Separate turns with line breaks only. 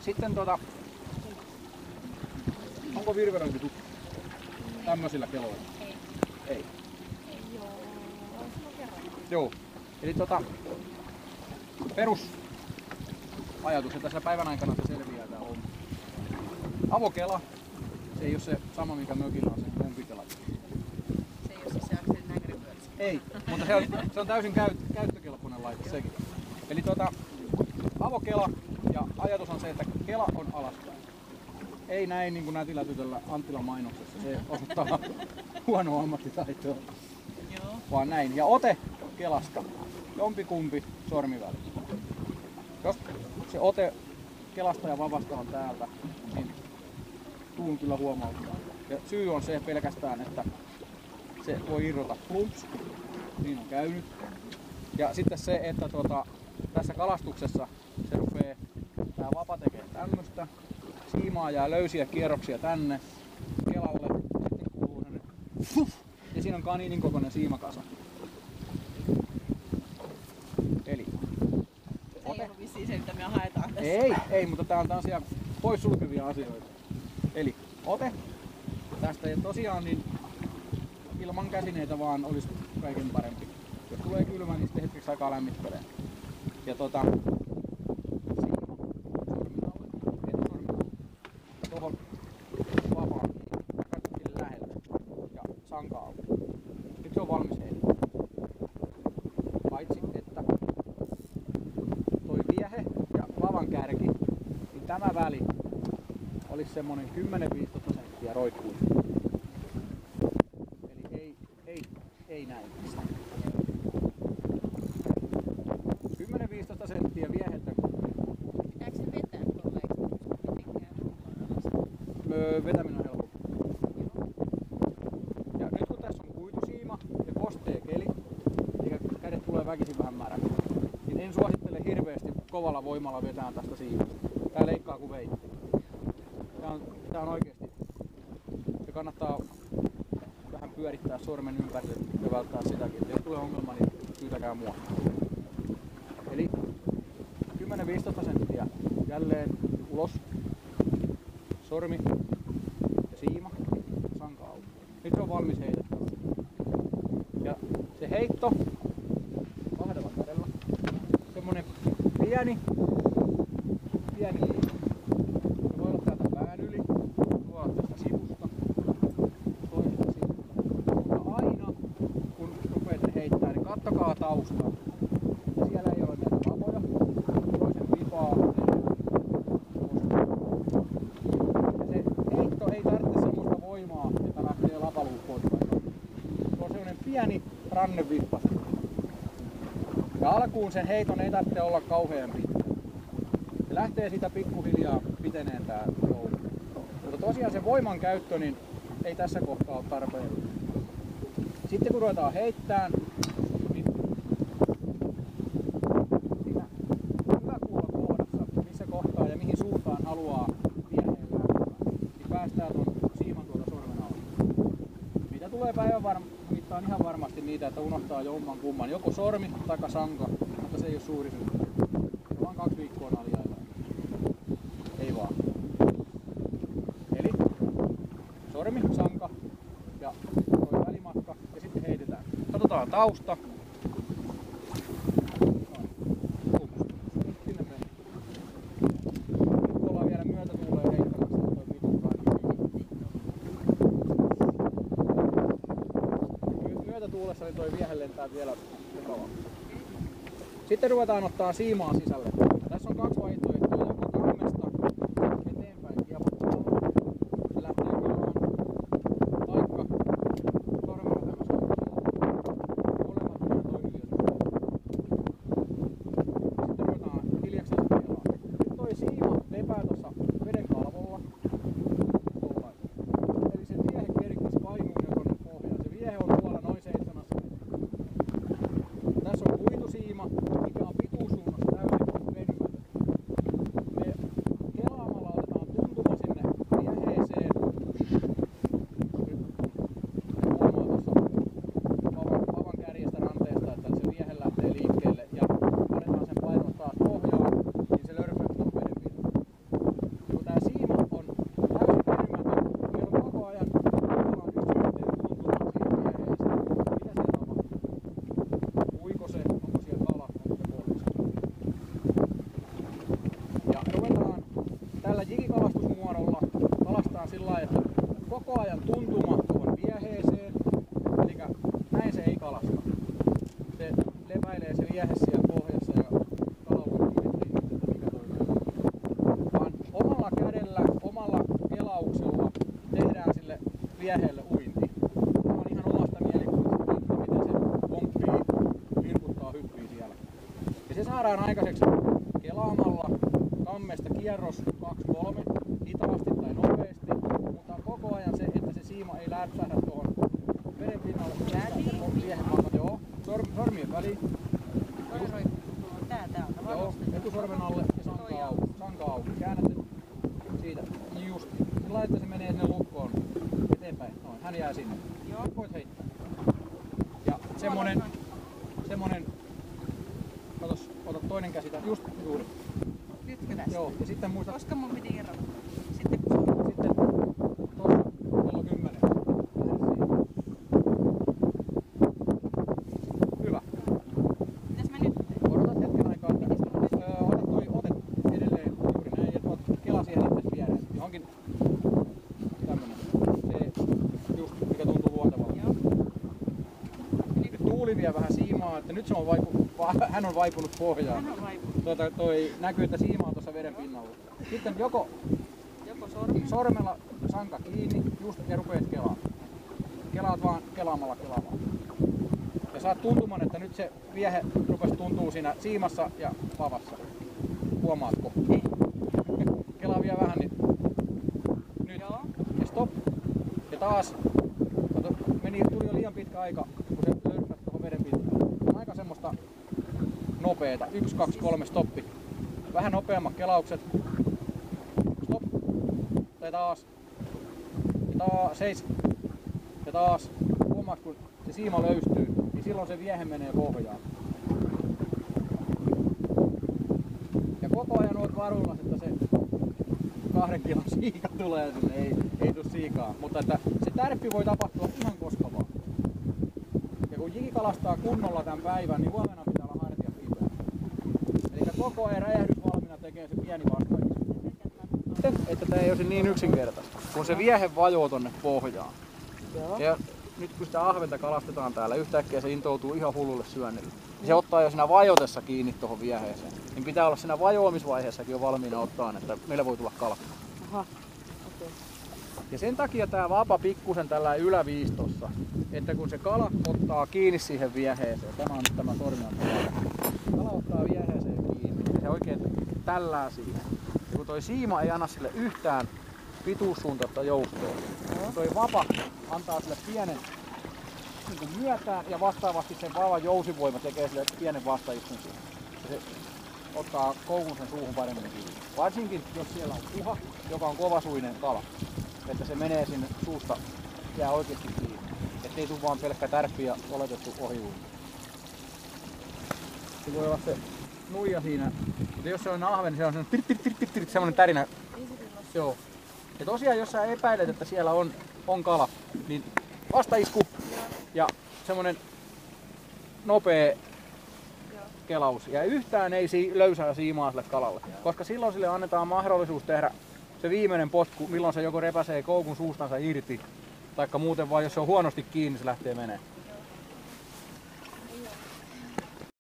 Sitten onko virvelöinti tuttu? Tämmöisillä keloilla? Ei. Joo. Eli perusajatus, ja tässä päivän aikana se selviää tää homma. Avokela, se ei oo se sama mikä mökillä on se pompikela.
Se ei oo siis se Axel Nägrypöls.
Ei, mutta se on täysin käyttökelpoinen laite sekin. Eli avokela, ja ajatus on se, että kela on alaspäin. Ei näin niin kuin Nätilä-tytöllä Anttilan mainoksessa, se osoittaa huonoa ammattitaitoa.
Joo.
Vaan näin. Ja ote kelasta, jompikumpi sormi välissä. Jos se ote kelasta ja vavasta on täältä, niin tuun kyllä huomauttaa. Ja syy on se pelkästään, että se voi irrota plumps, niin on käynyt. Ja sitten se, että tässä kalastuksessa se rupee, tää vapa tekee tämmöstä, siimaa jää löysiä kierroksia tänne kelalle, sitten kuuluu ja siinä on kaniinin kokoinen siimakasa. Eli
Se ei ollut vissiin se, mitä me haetaan tässä.
ei, mutta tää on tällaisia poissulkevia asioita. Eli ote tästä, ja tosiaan niin ilman käsineitä vaan olisi kaiken parempi. Jos tulee kylmä, niin sitten hetkeksi aikaa lämmittelee. Ja tuohon vapaan sille lähelle ja sanka auki. Nyt se on valmis heille. Paitsi että toi viehe ja vavan kärki, niin tämä väli olisi semmonen 10-15 senttiä roikkuisi. Eli ei näin. 10-15 senttiä viehettä.
Pitääkö se vetää tuolla, eikö se mitenkään rullaa?
Vetäminen on helppo. Ja nyt kun tässä on kuitusiima ja kostea keli, eikä kädet tulee väkisin vähän märäksi, niin en suosittele hirveästi kovalla voimalla vetää tästä siimasta. Tää leikkaa kuin veitti. Tää on oikeesti. Se kannattaa vähän pyörittää sormen ympärille ja välttää sitäkin. Jos tulee ongelma, niin pyytäkää mua. Eli 10-15 senttiä jälleen ulos. Sormi ja siima, sanka auki. Nyt se on valmis heitettävä. Ja se heitto kahdella kädellä. Semmonen pieni liike. Se voi olla täältä pään yli, voi olla tästä sivusta, toisesta sivusta. Ja aina kun rupeatte heittää, niin kattokaa taustaa. Ja siellä ei ole näitä vapoja, toisen vipaa. Ei tarvitse semmoista voimaa, että lähtee lapaluut pois. Se on semmonen pieni rannevippa. Ja alkuun sen heiton ei tarvitse olla kauhean pitkä. Se lähtee siitä pikkuhiljaa piteneen tää joulu. Mutta tosiaan se voiman käyttö niin ei tässä kohtaa ole tarpeellinen. Sitten kun ruvetaan heittämään, niin siinä yläkuulla kohdassa, missä kohtaa ja mihin suuntaan haluaa vieheen lähteä, niin päästään ton siiman tuolta sormen alta. Mitä tulee päivän mittaan ihan varmasti niitä, että unohtaa jomman kumman. Joko sormi tai sanka, mutta se ei ole suuri syy. Se vaan 2 viikkoa alijäällä. Ei vaan. Eli sormi, sanka ja toi välimatka ja sitten heitetään. Katsotaan tausta. Sinne meni. Nyt ollaan vielä myötätuuleen heittämässä toi myötätuulessa niin toi viehe lentää vielä mukavammin. Sitten ruvetaan ottaa siimaa sisälle. Ja tässä on 2 vaihtoehtoa. Joko kammesta eteenpäin kiepottaa. Se lähtee kelaan. Taikka sormella tämmöisen. Molemmat tulee toimivia. Sitten ruvetaan hiljakseen kelaa. Nyt toi siima lepää tuossa veden kalvolla. Eli se viehe kerkis painuun jo tonne pohjaan. Se viehe on tuolla noin 7 metriä. Tässä on kuitusiima, mikä on pituussuunnassa täysin venynyt. saadaan aikaiseksi kelaamalla kammesta kierros 2-3 hitaasti tai nopeasti, mutta koko ajan se, että se siima ei läpsähdä tuohon veden pinnalle. Joo, sormien väliin.
Toi roikkuu tää täältä
Joo, etusormen alle ja sanka auki. Käännät sen siitä just. Sillä että se menee sinne lukkoon eteenpäin. Noin, hän jää sinne.
Joo.
Nyt voit heittää. Ja semmonen, katos, ota toinen käsi tän, just juuri.
Nytkö tässä?
Joo, ja sitten muista,
Koska mun piti irrota? Sitten kun se on.
sitten tuossa kello 10. Hyvä.
Mitäs mä nyt teen?
Odotat hetken aikaa, että ota toi ote edelleen juuri näin ja tuot kela siihen itse viereen. Johonkin tämmönen. Se just mikä tuntuu luontevalta.
Joo.
Nyt tuuli vie vähän siimaa, että nyt se on hän on vaipunut pohjaan.
Hän on vaipunut.
Toi näkyy, että siima on tuossa veden pinnalla. Sitten joko
Sormia.
sormella sanka kiinni just ja rupeat kelaamaan. Kelaat vaan kelaamalla. Ja saat tuntuman, että nyt se viehe rupesi tuntuu siinä siimassa ja pavassa. Huomaatko? Kelaa vielä vähän, niin nyt.
Joo.
Ja stop. Ja taas. Kato, tuli jo liian pitkä aika, kun se löysäsi tuohon veden pintaan. On aika semmoista nopeeta. 1, 2, 3 stoppi. Vähän nopeammat kelaukset. Stop. Ja taas. Seis. Ja taas. Huomaat, kun se siima löystyy, niin silloin se viehe menee pohjaan. Ja koko ajan oot varuillas, että se 2 kilon siika tulee sinne. Ei tuu siikaa. Mutta että se tärppi voi tapahtua ihan koska vaan. Ja kun Jiki kalastaa kunnolla tämän päivän, niin huomenna pitää olla hartiat kipeä. Eli koko ajan räjähdysvalmiina tekee se pieni vastaajus. Että tää ei olisi niin yksinkertaista. Kun se viehe vajoo tonne pohjaan.
Joo.
Ja nyt kun sitä ahventa kalastetaan täällä, yhtäkkiä se intoutuu ihan hullulle syönnille. Se ottaa jo siinä vajotessa kiinni tuohon vieheeseen. Niin pitää olla siinä vajoamisvaiheessakin jo valmiina ottaa, että meillä voi tulla kala.
Aha. Okei.
Ja sen takia tää vapa pikkusen tällä yläviistossa, että kun se kala ottaa kiinni siihen vieheeseen, tämä on nyt tämä sormian kala ottaa vieheeseen kiinni ja se oikein tällää siihen. Ja kun toi siima ei anna sille yhtään pituussuuntaista joustoa, toi vapa antaa sille pienen niin kuin myötään ja vastaavasti sen vavan jousivoima tekee sille pienen vastaistuksen siihen. Ja se ottaa koukun sen suuhun paremmin kiinni. Varsinkin jos siellä on kuha, joka on kovasuinen kala. Että se menee sinne suusta, jää oikeasti kiinni. Ettei tule vaan pelkkä tärppi ja oletettu ohiuunti. Se voi olla se nuija siinä. Mutta jos se on ahven, niin se on semmoinen tärinä. Joo. Ja tosiaan jos sä epäilet, että siellä on kala, niin vastaisku ja semmonen nopea kelaus. Ja yhtään ei löysää siimaa sille kalalle, koska silloin sille annetaan mahdollisuus tehdä se viimeinen potku, milloin se joko repäsee koukun suustansa irti, taikka muuten vaan jos se on huonosti kiinni, se lähtee menee.